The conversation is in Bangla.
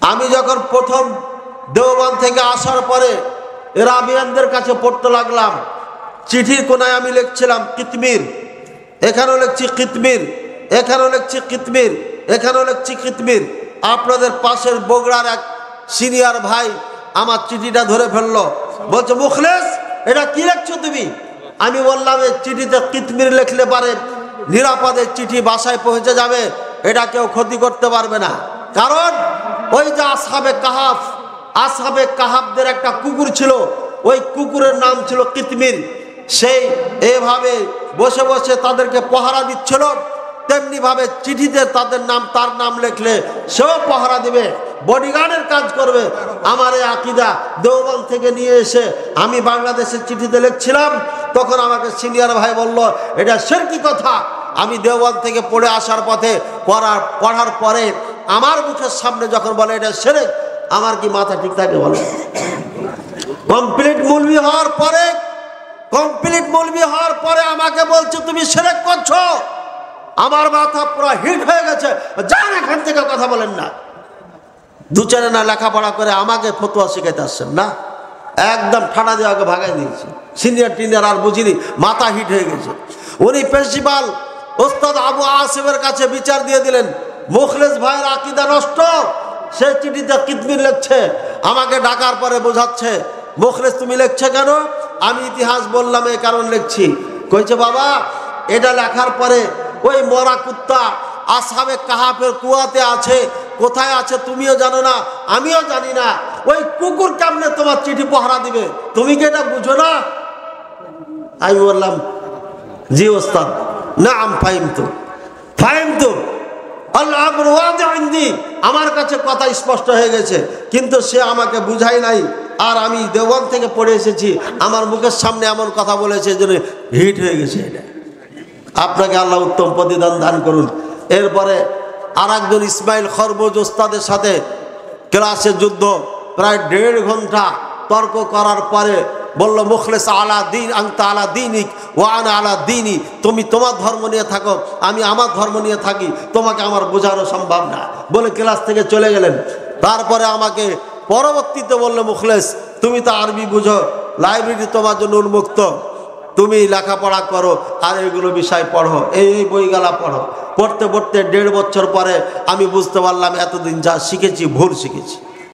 আমি যখন প্রথম দেওবন্দ থেকে আসার পরে রাবিয়ানদের কাছে পড়তে লাগলাম। চিঠির কোনায় আমি লিখছিলাম কিতমির, এখানেও লিখছি কিতমির, এখানেও লিখছি কিতমির, এখানেও লিখছি কিতমির। আপনাদের পাশের বগুড়ার এক সিনিয়র ভাই আমার চিঠিটা ধরে ফেললো, বলছে মুখলেস এটা কি লিখছো তুমি? আমি বললাম এই চিঠিতে কিতমির লিখলে পারে নিরাপদে চিঠি বাসায় পৌঁছে যাবে, এটা কেউ ক্ষতি করতে পারবে না। কারণ ওই যে আসহাবে কাহাবদের একটা কুকুর ছিল, ওই কুকুরের নাম ছিল কিতমির। সেই এভাবে বসে বসে তাদেরকে পহারা দিচ্ছিল, তেমনি ভাবে চিঠিতে তাদের নাম, তার নাম লিখলে সেও পহারা দিবে, বডিগার্ডের কাজ করবে। আমার এই আকীদা দেওবন্দ থেকে নিয়ে এসে আমি বাংলাদেশের চিঠিতে লিখছিলাম, তখন আমাকে সিনিয়র ভাই বলল এটা শিরকি কথা। আমি দেওবন্দ থেকে পড়ে আসার পথে পড়ার পরে আমার মুখের সামনে যখন বলে এটা শিরক, আমার কি মাথা ঠিক থাকে বলে? কমপ্লিট মৌলবি হওয়ার পরে আমাকে বলছে তুমি শিরক করছো। আমার মাথা পুরো হিট হয়ে গেছে, যান এখান থেকে কথা বলেন না। দুচারে না লেখাপড়া করে আমাকে ফতোয়া শিখাইতে আসছেন না, একদম ঠান্ডা দিয়ে আগে ভাগাই দিয়েছে। সিনিয়র টিনিয়র আর বুঝিনি, মাথা হিট হয়ে গেছে। উনি প্রিন্সিপাল ওস্তাদ আবু আসিফের কাছে বিচার দিয়ে দিলেন, মুখলেস ভাইয়ের আকীদা নষ্ট, সে চিঠিতে কিতমির লিখছে। আমাকে ডাকার পরে বোঝাচ্ছে, মুখলেস তুমি লিখছে কেন? আমি ইতিহাস বললাম এই কারণ লিখছি। কইছে বাবা এটা লেখার পরে ওই মরা কুত্তা আসহাবে কাহাফের কুয়াতে আছে, কোথায় আছে তুমিও জানো না, আমিও জানি না। ওই কুকুর কেমনে তোমার চিঠি পহরা দিবে, তুমি কি এটা বুঝো না? আমি বললাম জি ওস্তাদ, নাম ফাহিমতু আল্লাহ আমর ওয়াদিউ ইনদি, আমার কাছে কথা স্পষ্ট হয়ে গেছে, কিন্তু সে আমাকে বুঝাই নাই। আর আমি দেওবন্দ থেকে পড়ে এসেছি, আমার মুখের সামনে এমন কথা বলেছে যে হিট হয়ে গেছে। এটা আপনাকে আল্লাহ উত্তম প্রতিদান দান করুন। এরপরে আর একজন ইসমাইল খরবুজ ওস্তাদের সাথে ক্লাসে যুদ্ধ, প্রায় 1.5 ঘন্টা তর্ক করার পরে বলল মুখলেস আলা দিন আনতা আলা দিনিক ওয়া আনা আলা দিনি, তুমি তোমার ধর্ম নিয়ে থাকো, আমি আমার ধর্ম নিয়ে থাকি, তোমাকে আমার বোঝানো সম্ভব না বলে ক্লাস থেকে চলে গেলেন। তারপরে আমাকে পরবর্তীতে বললো মুখলেস তুমি তো আরবি বুঝো, লাইব্রেরি তোমার জন্য উন্মুক্ত, তুমি লেখাপড়া করো আর এইগুলো বিষয় পড়ো, এই বইগুলা পড়ো। পড়তে পড়তে 1.5 বছর পরে আমি বুঝতে পারলাম এতদিন যা শিখেছি ভুল শিখেছি।